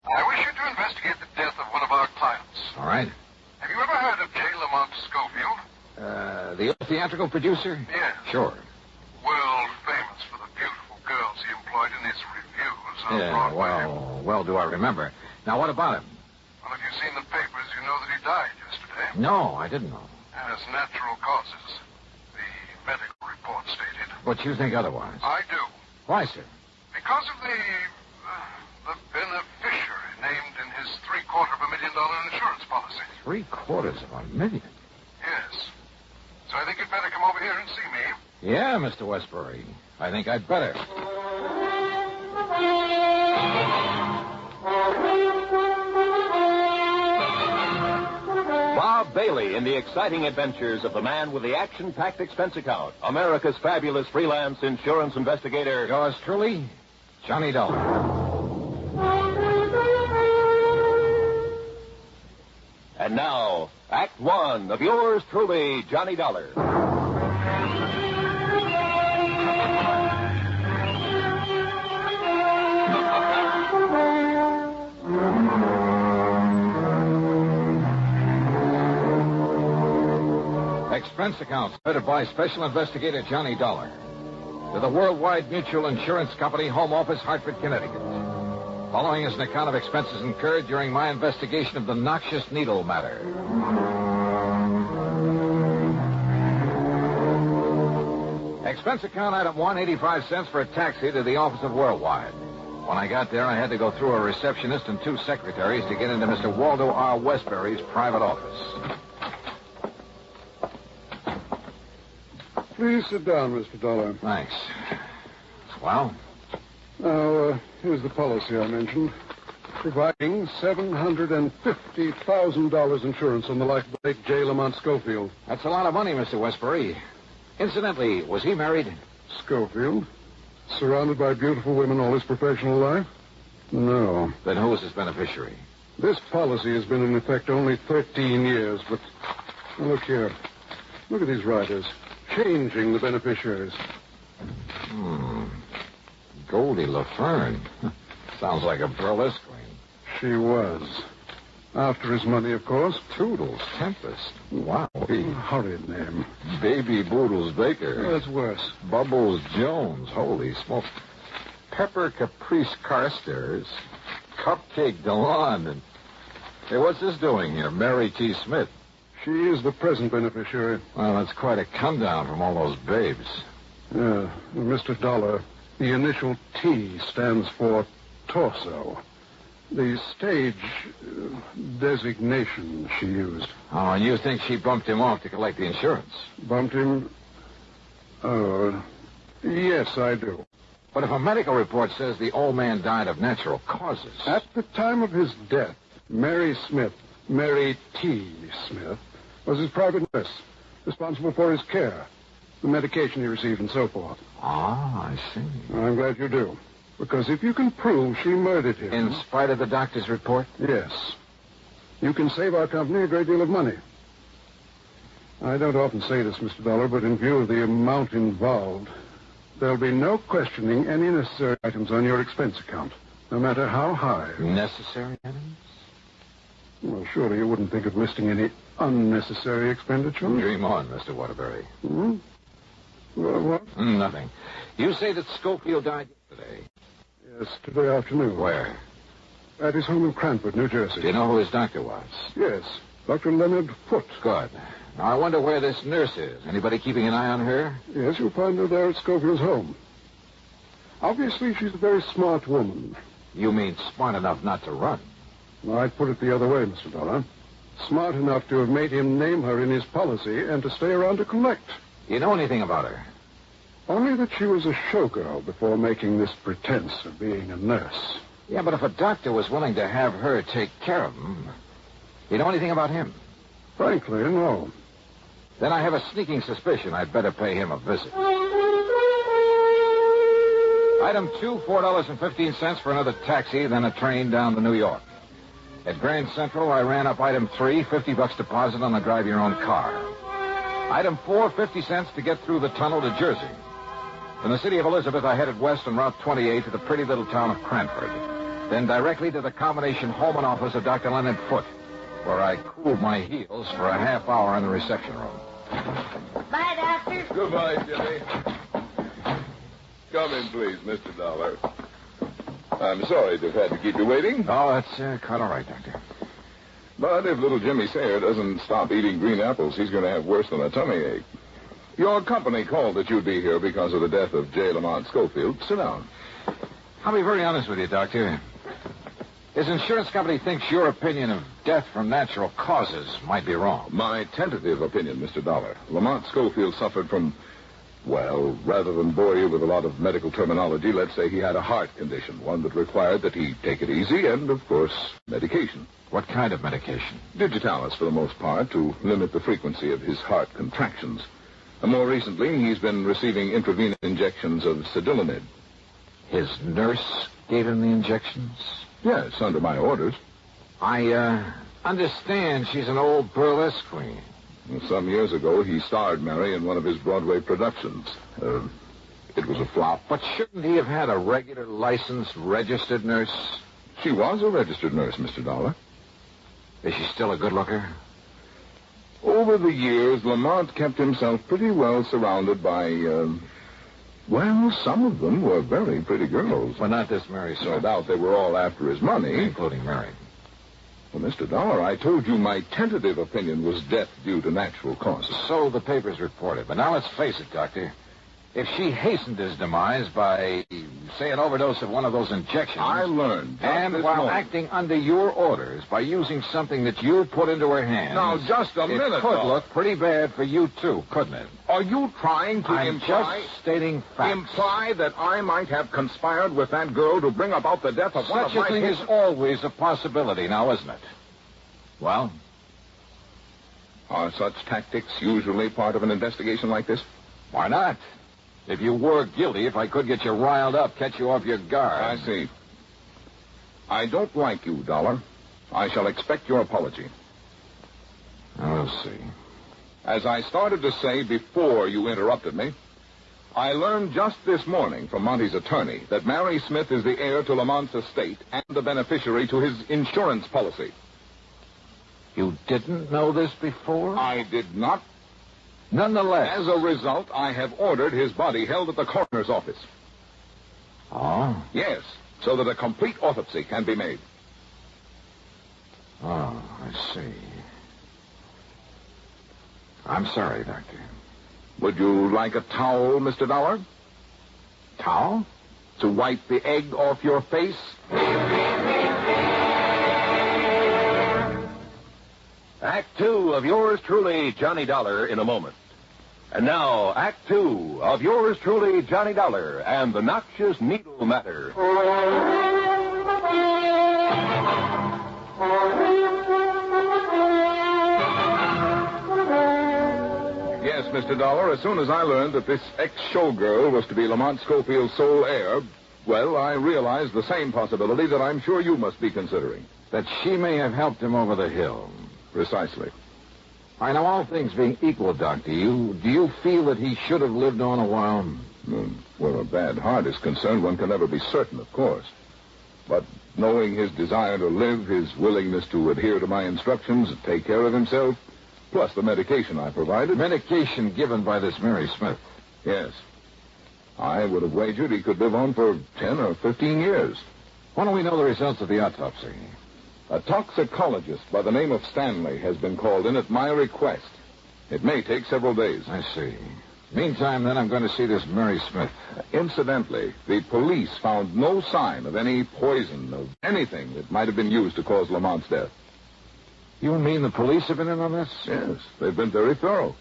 I wish you to investigate the death of one of our clients. All right. Have you ever heard of J. Lamont Schofield? The theatrical producer? Yes. Sure. World famous for the beautiful girls he employed in his reviews on Broadway. Well, do I remember. Now, what about him? Well, if you've seen the papers, you know that he died yesterday. No, I didn't know. As natural causes, the medical report stated. But you think otherwise? I do. Why, sir? Because of the beneficiary named in his $750,000 insurance policy. $750,000? Yes. So I think you'd better come over here and see me. Yeah, Mr. Westbury. I think I'd better. Bob Bailey in the exciting adventures of the man with the action-packed expense account, America's fabulous freelance insurance investigator. Yours truly, Johnny Dollar. And now, Act One of yours truly, Johnny Dollar. Expense account submitted by Special Investigator Johnny Dollar to the Worldwide Mutual Insurance Company, Home Office, Hartford, Connecticut. Following is an account of expenses incurred during my investigation of the Noxious needle matter. Expense account item 1, 85 cents for a taxi to the office of Worldwide. When I got there, I had to go through a receptionist and 2 secretaries to get into Mr. Waldo R. Westbury's private office. Please sit down, Mr. Dollar. Thanks. Well? Now, here's the policy I mentioned. Providing $750,000 insurance on the life of Blake J. Lamont Schofield. That's a lot of money, Mr. Westbury. Incidentally, was he married? Schofield? Surrounded by beautiful women all his professional life? No. Then who was his beneficiary? This policy has been in effect only 13 years, but... Now, look here. Look at these riders. Changing the beneficiaries. Goldie LaFern. Sounds like a burlesque queen. She was. After his money, of course. Toodles Tempest. Wow. Horrid name. Baby Boodles Baker. That's worse. Bubbles Jones. Holy smoke. Pepper Caprice Carstairs. Cupcake DeLon. And... Hey, what's this doing here? Mary T. Smith. She is the present beneficiary. Well, that's quite a come down from all those babes. Yeah. Mr. Dollar, the initial T stands for torso. The stage designation she used. Oh, and you think she bumped him off to collect the insurance? Bumped him? Oh, yes, I do. But if a medical report says the old man died of natural causes... At the time of his death, Mary Smith, Mary T. Smith, was his private nurse, responsible for his care, the medication he received, and so forth. Ah, I see. I'm glad you do. Because if you can prove she murdered him... In spite of the doctor's report? Yes. You can save our company a great deal of money. I don't often say this, Mr. Dollar, but in view of the amount involved, there'll be no questioning any necessary items on your expense account, no matter how high. Necessary items? Well, surely you wouldn't think of listing any unnecessary expenditure? Dream on, Mr. Waterbury. Hmm? Well, what? Nothing. You say that Schofield died yesterday? Yes, today afternoon. Where? At his home in Cranford, New Jersey. Do you know who his doctor was? Yes, Dr. Leonard Foote. Good. Now, I wonder where this nurse is. Anybody keeping an eye on her? Yes, you'll find her there at Schofield's home. Obviously, she's a very smart woman. You mean smart enough not to run? Well, I'd put it the other way, Mr. Dollar. Smart enough to have made him name her in his policy and to stay around to collect. You know anything about her? Only that she was a showgirl before making this pretense of being a nurse. Yeah, but if a doctor was willing to have her take care of him, you know anything about him? Frankly, no. Then I have a sneaking suspicion I'd better pay him a visit. Item 2, $4.15 for another taxi, then a train down to New York. At Grand Central, I ran up item 3, $50 deposit on the drive-your-own car. Item 4, 50 cents to get through the tunnel to Jersey. From the city of Elizabeth, I headed west on Route 28 to the pretty little town of Cranford. Then directly to the combination home and office of Dr. Leonard Foote, where I cooled my heels for a half hour in the reception room. Bye, Doctor. Goodbye, Jimmy. Come in, please, Mr. Dollar. I'm sorry to have had to keep you waiting. Oh, that's quite all right, Doctor. But if little Jimmy Sayer doesn't stop eating green apples, he's going to have worse than a tummy ache. Your company called that you'd be here because of the death of J. Lamont Schofield. Sit down. I'll be very honest with you, Doctor. His insurance company thinks your opinion of death from natural causes might be wrong. My tentative opinion, Mr. Dollar. Lamont Schofield suffered from, well, rather than bore you with a lot of medical terminology, let's say he had a heart condition, one that required that he take it easy and, of course, medication. What kind of medication? Digitalis, for the most part, to limit the frequency of his heart contractions. More recently, he's been receiving intravenous injections of sedilonid. His nurse gave him the injections? Yes, under my orders. I understand she's an old burlesque queen. Some years ago, he starred Mary in one of his Broadway productions. It was a flop. But shouldn't he have had a regular, licensed, registered nurse? She was a registered nurse, Mr. Dollar. Is she still a good looker? Over the years, Lamont kept himself pretty well surrounded by, well, some of them were very pretty girls. Well, not this Mary Smith. No doubt they were all after his money. Including Mary. Well, Mr. Dollar, I told you my tentative opinion was death due to natural causes. So the papers reported. But now let's face it, Doctor. If she hastened his demise by, say, an overdose of one of those injections... I learned. And while acting under your orders by using something that you put into her hands... Now, just a minute, it could look pretty bad for you, too, couldn't it? Are you trying to imply... just stating facts. Imply that I might have conspired with that girl to bring about the death of one of my... Such a thing is always a possibility now, isn't it? Well? Are such tactics usually part of an investigation like this? Why not? If you were guilty, if I could get you riled up, catch you off your guard. I see. I don't like you, Dollar. I shall expect your apology. We'll see. As I started to say before you interrupted me, I learned just this morning from Monty's attorney that Mary Smith is the heir to Lamont's estate and the beneficiary to his insurance policy. You didn't know this before? I did not. Nonetheless. As a result, I have ordered his body held at the coroner's office. Oh? Yes, so that a complete autopsy can be made. Oh, I see. I'm sorry, Doctor. Would you like a towel, Mr. Dollar? Towel? To wipe the egg off your face? Act 2 of yours truly, Johnny Dollar, in a moment. And now, Act 2 of yours truly, Johnny Dollar, and the Noxious Needle Matter. Yes, Mr. Dollar, as soon as I learned that this ex-showgirl was to be Lamont Schofield's sole heir, well, I realized the same possibility that I'm sure you must be considering. That she may have helped him over the hill. Precisely. I know, all things being equal, Doctor, do you feel that he should have lived on a while? Where a bad heart is concerned, one can never be certain, of course. But knowing his desire to live, his willingness to adhere to my instructions and take care of himself, plus the medication I provided... Medication given by this Mary Smith? Yes. I would have wagered he could live on for 10 or 15 years. When do we know the results of the autopsy? A toxicologist by the name of Stanley has been called in at my request. It may take several days. I see. Meantime, then, I'm going to see this Mary Smith. Incidentally, the police found no sign of any poison, of anything that might have been used to cause Lamont's death. You mean the police have been in on this? Yes, they've been very thorough.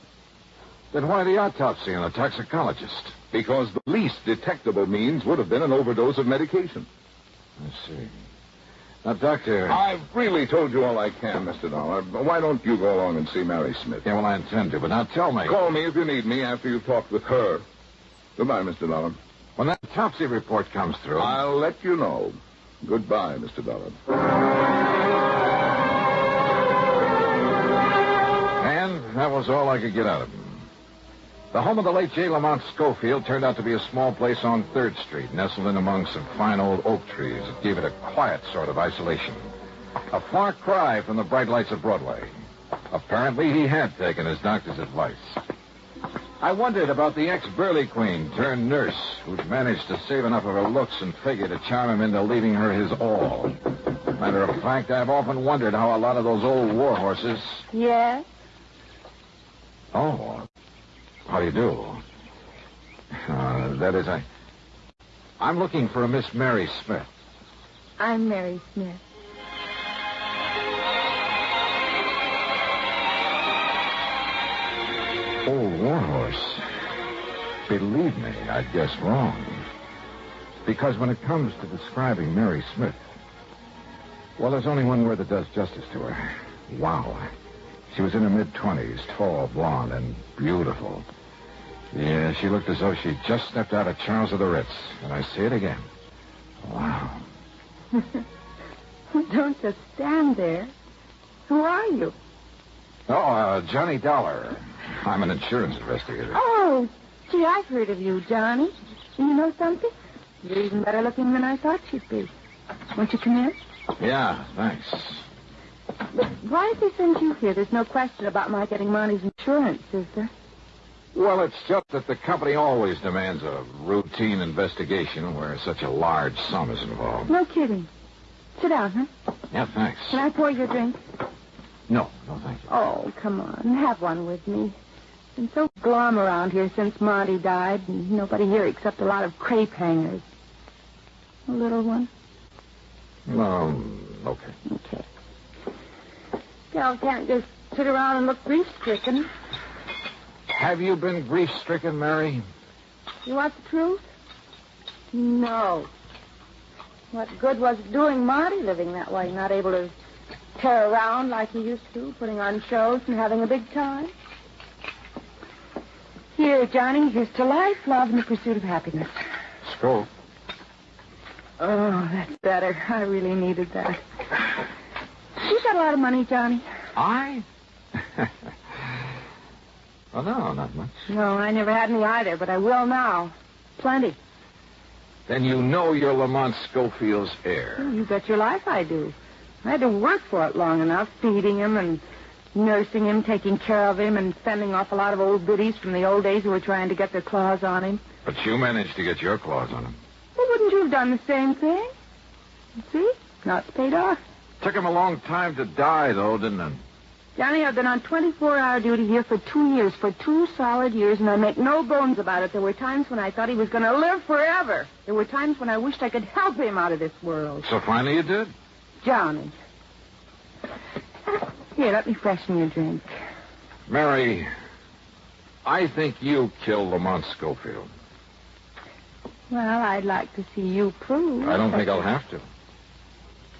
Then why the autopsy and the toxicologist? Because the least detectable means would have been an overdose of medication. I see. Now, Doctor... I've really told you all I can, Mr. Dollar. Why don't you go along and see Mary Smith? Yeah, well, I intend to, but now tell me... Call me if you need me after you've talked with her. Goodbye, Mr. Dollar. When that autopsy report comes through... I'll let you know. Goodbye, Mr. Dollar. And that was all I could get out of him. The home of the late J. Lamont Schofield turned out to be a small place on 3rd Street, nestled in among some fine old oak trees that gave it a quiet sort of isolation. A far cry from the bright lights of Broadway. Apparently, he had taken his doctor's advice. I wondered about the ex-Burley Queen turned nurse who'd managed to save enough of her looks and figure to charm him into leaving her his all. Matter of fact, I've often wondered how a lot of those old war horses... Yes? Oh, how do you do? That is, I'm looking for a Miss Mary Smith. I'm Mary Smith. Old warhorse. Believe me, I'd guess wrong. Because when it comes to describing Mary Smith, well, there's only one word that does justice to her. Wow. She was in her mid-20s, tall, blonde, and beautiful. Yeah, she looked as though she'd just stepped out of Charles of the Ritz. And I say it again. Wow. Don't just stand there. Who are you? Oh, Johnny Dollar. I'm an insurance investigator. Oh, gee, I've heard of you, Johnny. You know something? You're even better looking than I thought you'd be. Won't you come in? Yeah, thanks. But why did they send you here? There's no question about my getting Monty's insurance, is there? Well, it's just that the company always demands a routine investigation where such a large sum is involved. No kidding. Sit down, huh? Yeah, thanks. Can I pour you a drink? No, thank you. Oh, come on. Have one with me. It's been so glum around here since Monty died, and nobody here except a lot of crepe hangers. A little one? Okay. Okay. Girl can't just sit around and look grief-stricken. Have you been grief-stricken, Mary? You want the truth? No. What good was it doing Monty living that way, not able to tear around like he used to, putting on shows and having a big time? Here, Johnny, here's to life, love, and the pursuit of happiness. Scope. Oh, that's better. I really needed that. You got a lot of money, Johnny? I? Well, no, not much. No, I never had any either, but I will now. Plenty. Then you know you're Lamont Schofield's heir. Oh, you bet your life I do. I had to work for it long enough, feeding him and nursing him, taking care of him, and fending off a lot of old biddies from the old days who were trying to get their claws on him. But you managed to get your claws on him. Well, wouldn't you have done the same thing? See? Now it's paid off. Took him a long time to die, though, didn't it? Johnny, I've been on 24-hour duty here for 2 years, for 2 solid years, and I make no bones about it. There were times when I thought he was going to live forever. There were times when I wished I could help him out of this world. So finally you did? Johnny. Here, let me freshen your drink. Mary, I think you killed Lamont Schofield. Well, I'd like to see you prove. I don't think I'll have to.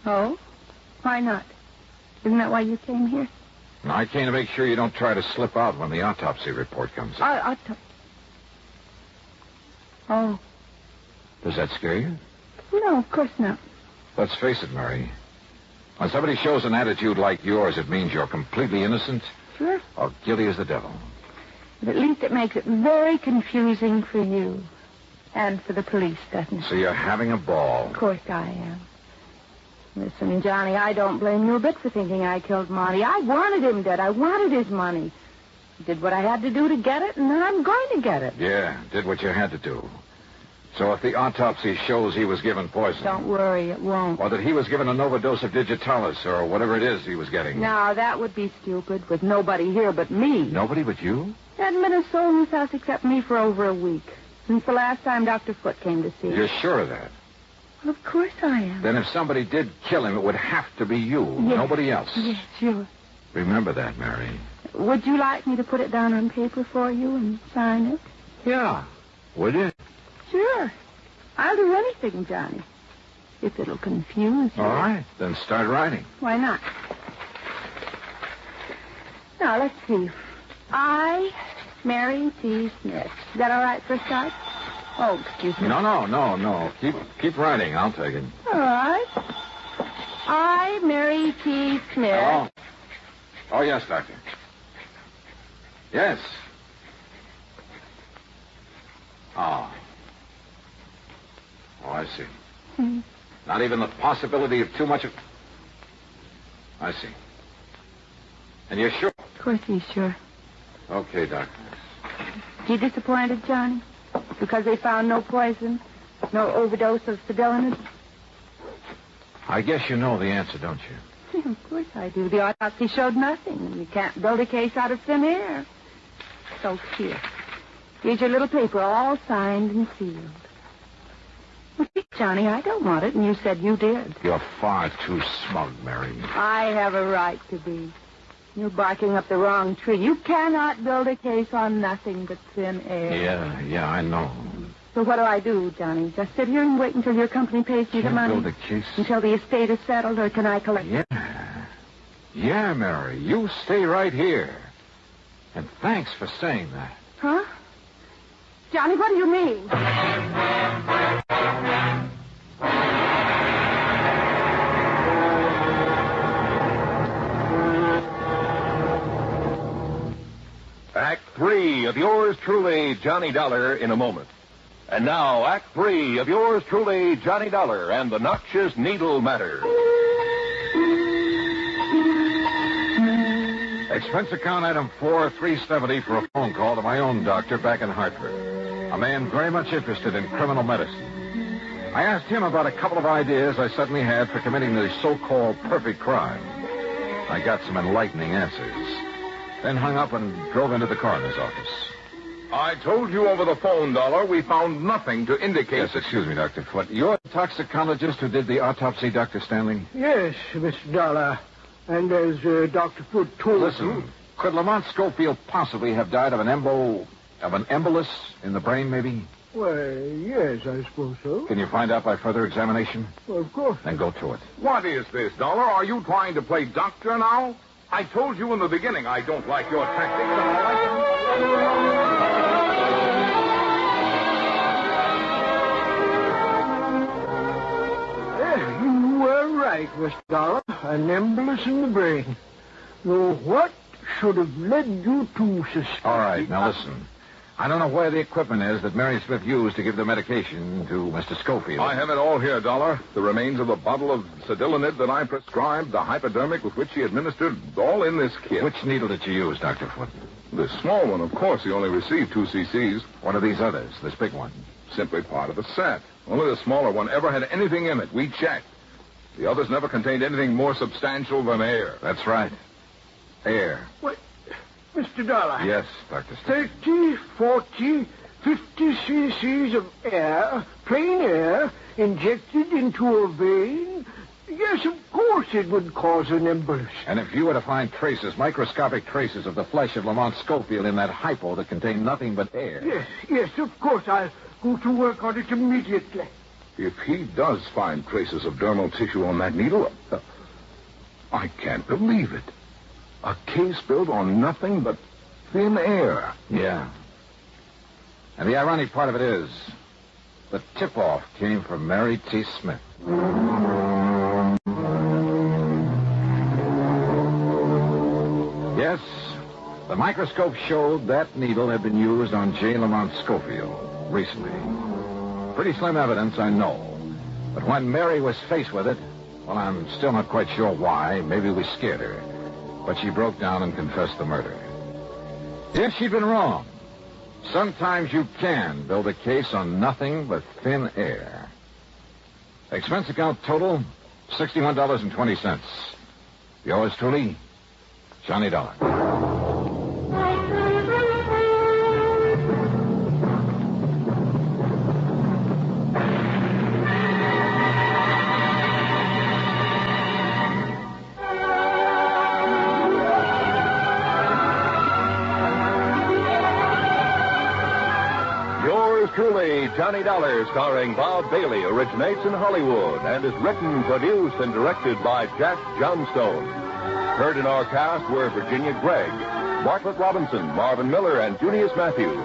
Oh? Why not? Isn't that why you came here? I came to make sure you don't try to slip out when the autopsy report comes in. Oh. Does that scare you? No, of course not. Let's face it, Mary. When somebody shows an attitude like yours, it means you're completely innocent. Sure. Or guilty as the devil. But at least it makes it very confusing for you. And for the police, doesn't it? So you're having a ball. Of course I am. Listen, Johnny, I don't blame you a bit for thinking I killed Monty. I wanted him dead. I wanted his money. I did what I had to do to get it, and I'm going to get it. Yeah, did what you had to do. So if the autopsy shows he was given poison... Don't worry, it won't. Or that he was given an overdose of digitalis, or whatever it is he was getting... No, that would be stupid, with nobody here but me. Nobody but you? There hadn't been a soul in this house except me for over a week. Since the last time Dr. Foote came to see us. You're sure of that? Well, of course I am. Then if somebody did kill him, it would have to be you, yes. Nobody else. Yes, sure. Remember that, Mary. Would you like me to put it down on paper for you and sign it? Yeah. Would you? Sure. I'll do anything, Johnny. If it'll confuse you. All right. Then start writing. Why not? Now, let's see. I, Mary T. Smith. Is that all right for a start? Oh, excuse me. No. Keep writing. I'll take it. All right. I, Mary T. Smith. Hello? Oh, yes, Doctor. Yes. Oh. Oh, I see. Not even the possibility of too much of... I see. And you're sure? Of course he's sure. Okay, Doctor. You disappointed, Johnny? Because they found no poison, no overdose of sedalinid? I guess you know the answer, don't you? Of course I do. The autopsy showed nothing. You can't build a case out of thin air. So here. Here's your little paper, all signed and sealed. Well, see, Johnny, I don't want it, and you said you did. You're far too smug, Mary. I have a right to be. You're barking up the wrong tree. You cannot build a case on nothing but thin air. Yeah, I know. So what do I do, Johnny? Just sit here and wait until your company pays me the Can't money? build a case. Until the estate is settled, or can I collect it? Yeah, Mary. You stay right here. And thanks for saying that. Huh? Johnny, what do you mean? Act 3 of yours truly, Johnny Dollar, in a moment. And now, Act 3 of yours truly, Johnny Dollar, and the Noxious Needle Matter. Expense account item 4370 for a phone call to my own doctor back in Hartford. A man very much interested in criminal medicine. I asked him about a couple of ideas I suddenly had for committing the so-called perfect crime. I got some enlightening answers. Then hung up and drove into the coroner's office. I told you over the phone, Dollar, we found nothing to indicate... Yes, excuse me, Dr. Foote. You're the toxicologist who did the autopsy, Dr. Stanley? Yes, Mr. Dollar. And as Dr. Foote told Listen, could Lamont Schofield possibly have died of an embolus in the brain, maybe? Well, yes, I suppose so. Can you find out by further examination? Well, of course. Then go to it. What is this, Dollar? Are you trying to play doctor now? I told you in the beginning I don't like your tactics, and I like them. You were right, Mr. Dollar. An embolus in the brain. Though what should have led you to suspect... All right, now listen. I don't know where the equipment is that Mary Smith used to give the medication to Mr. Schofield. I have it all here, Dollar. The remains of the bottle of sedalinid that I prescribed, the hypodermic with which he administered, all in this kit. Which needle did you use, Dr. Foote? The small one, of course. He only received 2 cc's. What are these others, this big one? Simply part of the set. Only the smaller one ever had anything in it. We checked. The others never contained anything more substantial than air. That's right. Air. What? Mr. Dollar. Yes, Dr. Stanley. 30, 40, 50 cc's of air, plain air, injected into a vein? Yes, of course it would cause an embolus. And if you were to find traces, microscopic traces of the flesh of Lamont Schofield in that hypo that contained nothing but air... Yes, of course. I'll go to work on it immediately. If he does find traces of dermal tissue on that needle, I can't believe it. A case built on nothing but thin air. Yeah. And the ironic part of it is, the tip-off came from Mary T. Smith. Yes, the microscope showed that needle had been used on J. Lamont Schofield recently. Pretty slim evidence, I know. But when Mary was faced with it, well, I'm still not quite sure why. Maybe we scared her. But she broke down and confessed the murder. Yes, she'd been wrong. Sometimes you can build a case on nothing but thin air. Expense account total, $61.20. Yours truly, Johnny Dollar. Truly, Johnny Dollar, starring Bob Bailey, originates in Hollywood and is written, produced, and directed by Jack Johnstone. Heard in our cast were Virginia Gregg, Bartlett Robinson, Marvin Miller, and Junius Matthews.